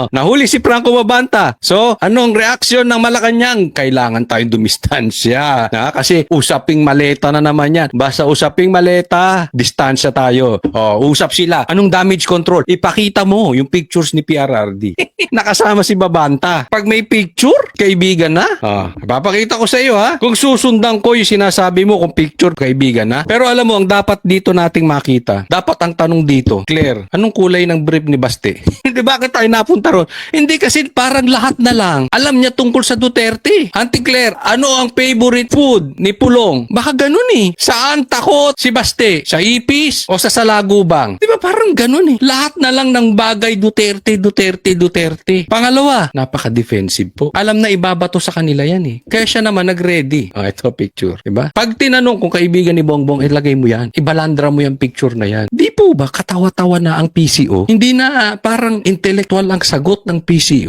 Nahuli si Franco Mabanta. So, anong reaksyon ng Malacanang? Kailangan tayong dumistansya. Kasi usaping maleta na naman yan. Basta usaping maleta, distansya tayo. Usap sila. Anong damage control? Ipakita mo yung pictures ni PRRD. Nakasama si Mabanta. Pag may picture, kaibigan na. Papakita ko sa iyo kung susundan ko yung sinasabi mo kung picture, kaibigan na. Pero alam mo, ang dapat dito nating makita, dapat ang tanong dito, Claire, anong kulay ng brief ni Baste? Hindi, bakit tayo napunta ron? Hindi, kasi parang lahat na lang alam niya tungkol sa Duterte. Auntie Claire, ano ang favorite food ni Pulong? Baka ganun Saan takot si Baste? Sa ipis o sa salagubang? Di ba parang ganun Lahat na lang ng bagay Duterte, Duterte, Duterte. Pangalawa, napaka-defensive po. Alam na ibabato sa kanila yan Kaya siya naman nag-ready. Ito picture. Diba? Pag tinanong kung kaibigan ni Bongbong, ilagay mo yan. Ibalandra mo yung picture na yan. Di po ba katawa-tawa na ang PCO? Hindi na parang intellectual ang sagot ng PCO?